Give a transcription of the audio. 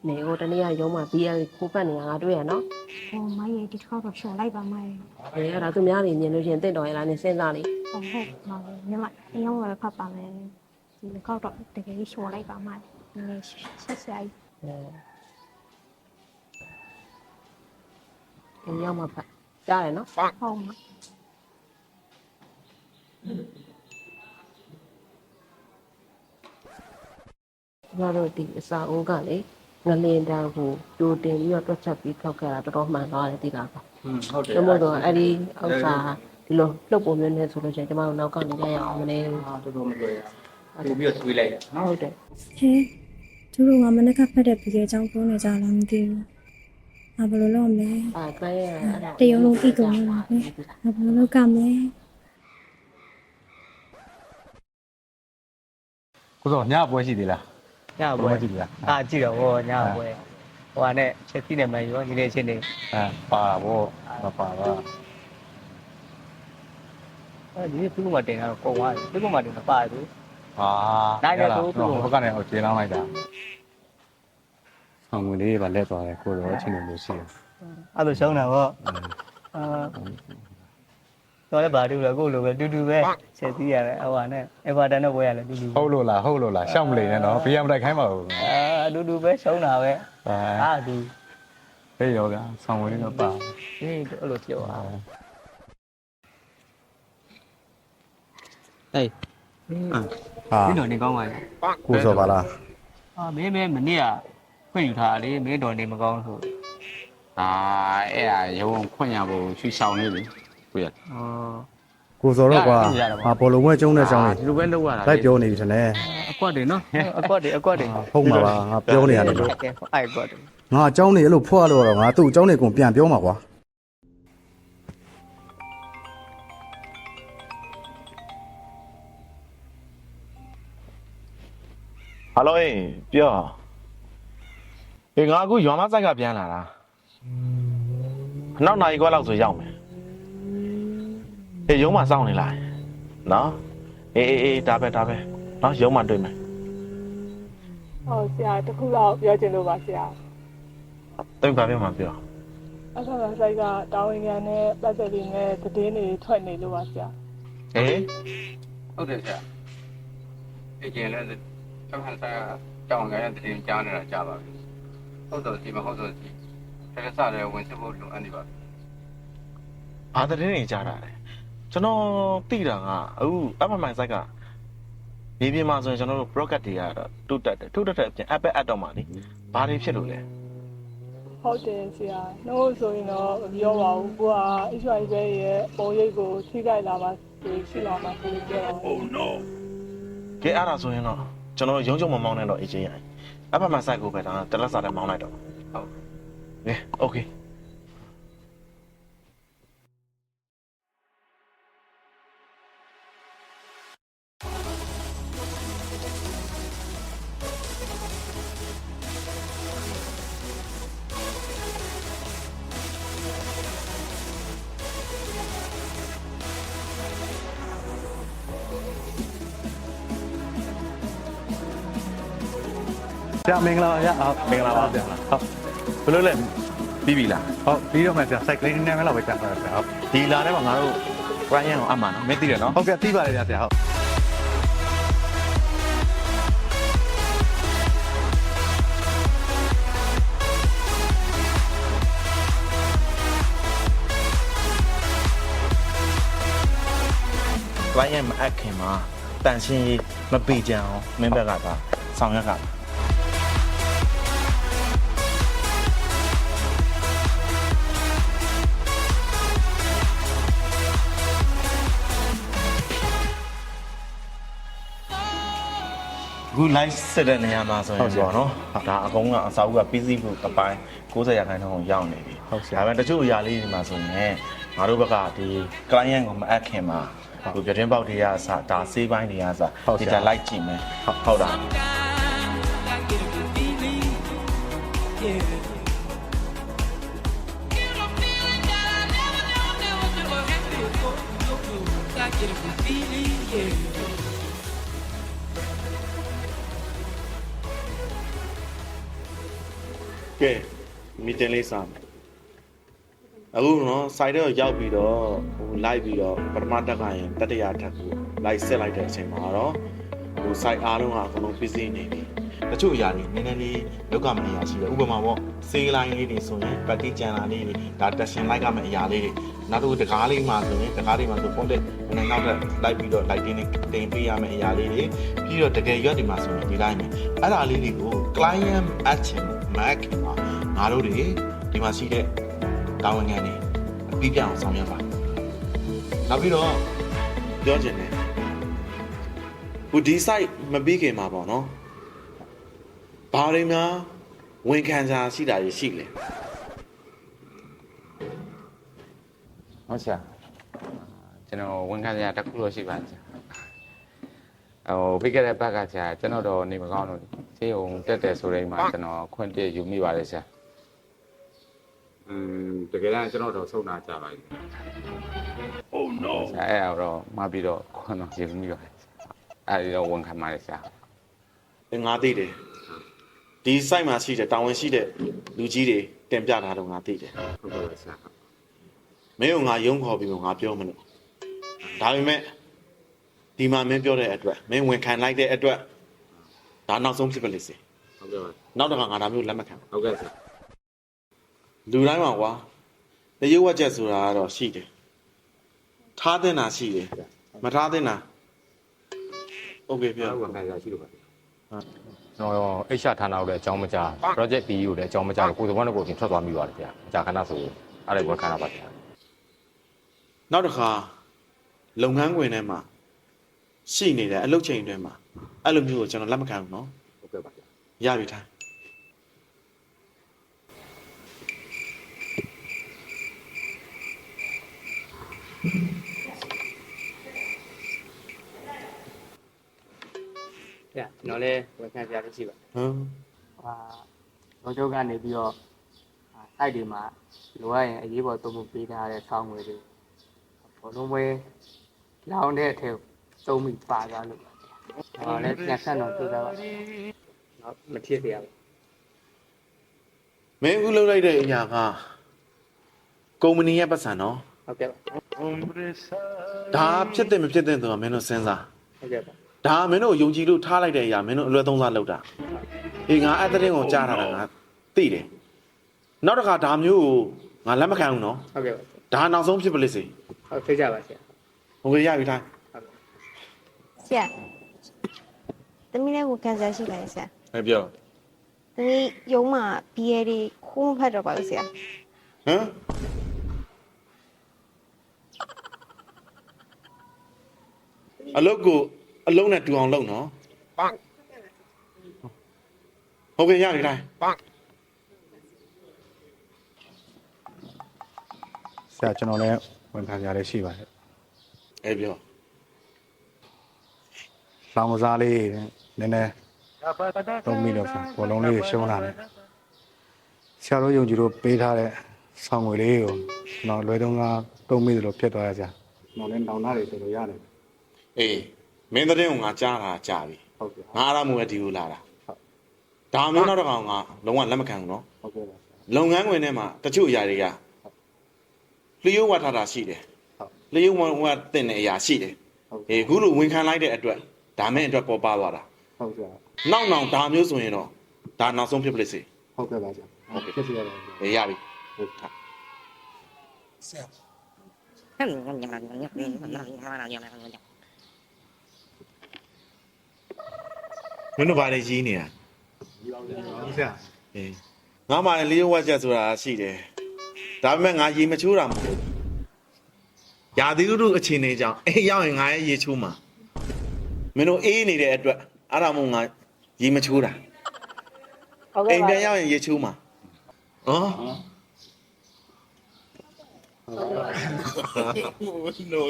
နေဟိုတနေ့ကရုံးမှာ BL ခိုးပတ်နေတာငါတွေ့ရနော် ဟိုမိုင်းရဲ့ဒီတစ်ခေါက်တော့ဖြော်လိုက်ပါမိုင်း အေးအဲ့ဒါသူများနေမြင်လို့ရှိရင်တင့်တော်ရလားနေစဉ်းစားလေ ဟုတ်ဟုတ်ပါဘူးညီမအရင်ကဖတ်ပါမယ်ဒီတစ်ခေါက်တော့တကယ်ဖြော်လိုက်ပါမိုင်းနည်းဆက်ဆက် အေးရောက်မှဖတ်ကြားတယ်နော် ဟုတ်မှာ ကျွန်တော်တို့ဒီအစာအိုးကလေငလင်တန်းကိုကြိုတင်ပြီးတော့တွက်ချက်ပြီးထောက်ခဲ့တာတော်တော်မှန်သွားတယ်ဒီလားပါ ဟုတ်တယ် ကျမတို့အဲ့ဒီဥစ္စာဒီလိုလှုပ်ပုံမျိုးနဲ့ဆိုလို့ရှိရင်ကျမတို့နောက်ကနေကြရအောင်မလဲ တော်တော်မလွယ်ရဘူးပြီးတော့တွေးလိုက်ရနော် ဟုတ်တယ် ဟဲသူတို့ကမနေ့ကဖတ်တဲ့ပြီးတဲ့အကြောင်းပြောနေကြလားမသိဘူး။ငါဘယ်လိုလုပ်မလဲ အဲ့ကဲအဲ့ဒါ ။တရုံလုံးကြည့်ကုန်ရမှာပဲ။ငါဘယ်လိုလုပ်ကမလဲ ကိုစောညပွဲရှိသေးလား ညပွဲ ကြည့်ပြီလား အာကြည့်တော့ဟောညပွဲဟိုကနဲ့ချက်စီနဲ့မှန်ရောညီလေးချင်းနေ ပါဘောမပါပါ အဲဒီပြုတ်မှတင်တော့ကုန်သွားတယ်ပြုတ်မှတင်တော့ပါတယ် ဟာဘက်ကနေအောင်ကျေးလောင်းလိုက်တာဆောင်ဝင်လေးပါလက်သွားတယ်ကိုရောချင်းနေလို့ရှိတယ် အဲ့လိုရှုံးတာပေါ့အာတော့လည်းဘာတူလဲကိုလိုပဲတူတူပဲချက်စီရတယ်ဟိုကနဲ့အေဗာတန်နဲ့ပွဲရလဲတူတူ ဟုတ်လို့လားရှောက်မနေနဲ့နော်ဘေးရမတိုက်ခိုင်းပါဘူး အတူတူပဲရှုံးတာပဲအာတူ ဘေးရောကဆောင်ဝင်လေးတော့ပါ အေးအဲ့လိုပြောတာ ဟာ ဒီတော့နေကောင်းပါလား ကိုစောပါလား အာမင်းမနေ့ကဖွင့်ယူထားလေမင်းတော်နေမကောင်းဆို အဲ့ဒါရုံခွင့်ရဖို့ရွှေဆောင်လေးလေကိုရ ဩ ကိုစောတော့ကွာဟာဘောလုံးဝဲကျုံးတဲ့ကြောင်း ဒီလိုပဲလုပ်ရတာ လိုက်ပြောနေပြီထင်တယ် အကွက်တွေနော်အကွက်တွေ ဟုတ်မှာပါငါပြောနေရတယ် ကဲအဲ့ကွက်တွေ ငါအကြောင်းနေအဲ့လိုဖွားလို့တော့ငါသူ့အကြောင်းနေကုန်ပြန်ပြောမှာကွာ ဟယ်လိုပြောအေးငါအခုရွာမဆိုင်ကပြန်လာတာနောက်နိုင်ခွက်လောက်ဆိုရောက်မယ်အေးရုံးမှာစောင့်နေလားနော်အေးဒါပဲနော်ရုံးမှာတွေ့မယ် ဟုတ်ဆရာတခုလောက်ပြောချင်လို့ပါဆရာ တိတ်ပါပြောမှာပြော အခါကဆိုင်ကတာဝန်ခံနဲ့ပတ်သက်ပြီးနဲ့သတင်းတွေထွက်နေလို့ပါဆရာ အေး ဟုတ်တယ်ဆရာအကျဉ်းလည်းတောက်ဟန်ဆိုင်ကတောင်းကြတဲ့တင်ကြားနေတာကြားပါပြီဟုတ်တော့ဒီမဟုတ်တော့ဒီတကယ်စားတယ်ဝင်စစ်ဖို့လိုအပ်နေပါပြီ ဘာသတင်းတွေကြားတာလဲကျွန်တော်သိတာကအခုအမှန်မှန်ဆိုင်ကမြေပြင်မှာဆိုရင်ကျွန်တော်တို့ broadcast တွေကတော့တူတက်တယ်အပြင် app တော့မှာလေဘာတွေဖြစ်လို့လဲ ဟုတ်တယ်ဆရာနှုတ်ဆိုရင်တော့မပြောပါဘူးကိုက HIV ရဲ့ပုံရိပ်ကိုထိခိုက်လာပါရှိလာမှာကိုပြောတာ Oh no ကဲအဲ့ဒါဆိုရင်တော့ကျွန်တော်ရုံးချုံမမောင်းနဲ့တော့အေးချမ်းရတယ်အမှန်မှန်ဆိုင်ကိုပဲဒါတလက်စားတဲ့မောင်းလိုက်တော့ဟုတ်ကဲ okay ဆရာမင်္ဂလာပါဗျာဟုတ် မင်္ဂလာပါဗျာ ဟုတ် ဘယ်လိုလဲပြီးပြီလား ဟုတ်ပြီးတော့မှဆရာစိုက်ကလေးနည်းနည်းလောက်ပဲကြာပါဗျာဟုတ် ဒီလာထဲမှာငါတို့ Ryan ကိုအမှန်နော်မင်းသိတယ်နော် ဟုတ်ကဲ့သိပါတယ်ဗျာဆရာဟုတ် Ryan မအပ်ခင်မှာတန်ရှင်းရေးမပေကြအောင်မင်းဘက်ကသာဆောင်ရွက်ကပါအခု live ဆက်တဲ့နေရာမှာဆိုရင်ပေါ့နော်ဒါအကုန်ကအစာအုပ်ကပြီးစီးဖို့အပိုင်း90ရာခိုင်နှုန်းကိုရောက်နေပြီ ဟုတ်ဆရာ ဒါပေမဲ့တချို့အရာလေးတွေမှာဆိုရင်ငါတို့ဘက်ကဒီ client ကိုမအပ်ခင်မှာဟိုပြတင်းပေါက်တွေကအစဒါဆေးပိုင်းတွေကအစဒီကြလိုက်ကြည့်မယ်ဟုတ်တာ ဟ ကဲမီတင်လေးစားမယ်အခုနော် site တော့ရောက်ပြီးတော့ဟို live ပြီးတော့ပထမတက်ကရင်တတိယထပ်ကို live ဆက်လိုက်တဲ့အချိန်မှာတော့ဟို site အားလုံးကအကုန်လုံး busy နေပြီတချို့အရာတွေနည်းနည်းလေးလောက်ကမနေရရှိတယ်ဥပမာပေါ့ sale line လေးတွေဆိုရင် package ကျန်လာလေးတွေဒါ testing like ကမယ့်အရာလေးတွေနောက်တစ်ခုတကားလေးမှာဆိုရင်တကားလေးမှာဆို content နည်းနည်းနောက်ထပ် live ပြီးတော့ lighting နဲ့တင်ပေးရမယ့်အရာလေးတွေပြီးတော့တကယ်ရွက်ဒီမှာဆိုရင်ဒီ line နဲ့အဲ့ဒါလေးတွေကို client action mac မှာငါတို့တွေဒီမှာရှိတဲ့တာဝန်ခံတွေပြီးပြအောင်ဆောင်ရွက်ပါနောက်ပြီးတော့ပြောချင်တယ်ဟိုဒီ site မပြီးခင်မှာပေါ့နော်ဘာတွေများဝန်ခံစားရှိတာရှိလဲ ဟုတ်ဆရာကျွန်တော်ဝန်ခံစရာတစ်ခုလို့ရှိပါဆရာပြီးခဲ့တဲ့ဘက်ကဆရာကျွန်တော်တော့နေမကောင်းလို့ဆေးရုံတက်တယ်ဆိုရင်မှကျွန်တော်ခွင့်ပြယူမိပါတယ်ဆရာတကယ်တမ်းကျွန်တော်တော့ဆုံးတာကြပါပြီ Oh no ဆရာအဲ့တော့မှပြီးတော့ခွင့်တော့ယူမိပါတယ်အဲ့ဒီတော့ဝန်ခံပါတယ်ဆရာငါသိတယ်ဒီ site မှာရှိတဲ့တာဝန်ရှိတဲ့လူကြီးတွေတင်ပြထားတော့ငါသိတယ်ဟုတ်ကဲ့ပါဆရာမင်းကငါယုံခေါ်ပြီးငါပြောမလို့ဒါပေမဲ့ဒီမှာမင်းပြောတဲ့အတွက်မင်းဝန်ခံလိုက်တဲ့အတွက်ဒါနောက်ဆုံးဖြစ်ပါလိမ့်စေဟုတ်ကဲ့ပါနောက်တစ်ခါငါဒါမျိုးလက်မခံ ဟုတ်ကဲ့ဆရာလူတိုင်းမှာကွာတရုပ်ဝက်ချက်ဆိုတာကတော့ရှိတယ်ထားတဲ့နာရှိတယ်မထားတဲ့နာโอเคပြောဝန်ခံစရာရှိလို့ပါကျွန်တော်အိတ်ရှာဌာနကိုလည်းအကြောင်းမကြား project PE ကိုလည်းအကြောင်းမကြားကိုယ်သဘောနဲ့ကိုယ်ပြင်ထွက်သွားမိပါတယ်ဗျာအကြာခဏဆိုအဲ့ဒါဝန်ခံရပါဗျာနောက်တစ်ခါလုပ်ငန်းခွင်ထဲမှာရှိနေတဲ့အလုပ်ချိန်တွေမှာအဲ့လိုမျိုးကိုကျွန်တော်လက်မခံဘူးเนาะဟုတ်ကဲ့ပါဗျာရပြီထားကျွန်တော်လည်းဝန်ခံစရာရှိပါဟမ်လောကျုပ်ကနေပြီးတော့စိုက်တွေမှာလိုရရင်အရေးပေါ်သုံးဖို့ပေးထားတဲ့ဆောင်းငွေတွေဘောလုံးပွဲလောင်းတဲ့အထက်သုံးမိပါသွားလို့လည်းပြန်ဆက်တော့တွေ့တာပါတော့မဖြစ်သေးဘူးမင်းအခုလုပ်လိုက်တဲ့အရာကကုမ္ပဏီရဲ့ပတ်စံနော်ဟုတ်ကဲ့ပါဒါဖြစ်တဲ့မဖြစ်တဲ့ဆိုတာမင်းတို့စဉ်းစားဟုတ်ကဲ့ပါဒါမင်းတို့ယုံကြည်လို့ထားလိုက်တဲ့အရာမင်းတို့အလွယ်သုံးစားလုပ်တာအေးငါအဲ့တဲ့တင်းကိုကြားထားတာငါသိတယ်နောက်တစ်ခါဒါမျိုးကိုငါလက်မခံဘူးနော်ဟုတ်ကဲ့ပါဒါနောက်ဆုံးဖြစ်ပါလိမ့်စေဟုတ်သိကြပါဆရာဟုတ်ကဲ့ရပြီထားဆရာသမီးလည်းဝန်ခံစရာရှိပါတယ်ဆရာဟဲ့ပြောသမီးရုံးမှာ BA တွေခိုးမဖတ်တော့ပါဘူးဆရာဟမ်အလုပ်ကိုအလုံးနဲ့တူအောင်လုပ်နော်ဟုတ်ကဲ့ရပြီလားဆရာကျွန်တော်လည်းဝန်ခံကြရရှိပါတယ်အဲ့ပြောလောင်ကစားလေးနည်းနည်းသုံးမိလို့ဘောလုံးလေးရှုံးလာတယ်ဆရာတို့ယုံကြည်လို့ပေးထားတဲ့ဆောင်းငွေလေးကိုကျွန်တော်လွယ်တုံးကသုံးမိသလိုဖြစ်သွားရဆရာကျွန်တော်လည်းနောင်နာတွေတော်တော်ရတယ်အေးမင်းတဲ့ကိုငါကြားတာကြာပြီဟုတ်ကဲ့ငါအားမှုပဲဒီလိုလာတာဟုတ်ဒါမျိုးနောက်တစ်ခါငါလုံးဝလက်မခံဘူးနော်ဟုတ်ကဲ့ပါလုပ်ငန်းခွင်ထဲမှာတချို့အရာတွေကလျှို့ဝှက်ထားတာရှိတယ်လျှို့ဝှက်တင်တဲ့အရာရှိတယ်အေးအခုလိုဝန်ခံလိုက်တဲ့အတွက်ဒါမဲ့အတွက်ပေါ်ပါသွားတာဟုတ်ကဲ့နောက်ဒါမျိုးဆိုရင်တော့ဒါနောက်ဆုံးဖြစ်ပလိစေဟုတ်ကဲ့ပါဆရာဟုတ်ကဲ့ဖြစ်ရပါတယ်အေးရပြီဟုတ်ကဲ့ဆရာမင်းတို့ဘာလဲကြီးနေတာဆရာအေးငါမှလည်းလျှို့ဝှက်ချက်ဆိုတာရှိတယ်ဒါပေမဲ့ငါရေမချိုးတာမဟုတ်ရာသီဥတုအခြေအနေကြောင့်အေးရောက်ရင်ငါရဲ့ရေချိုးမှာမင်းတို့အေးနေတဲ့အတွက်အဲ့ဒါမို့ငါရေမချိုးတာအိမ်ပြန်ရောက်ရင်ရေချိုးမှာဟော no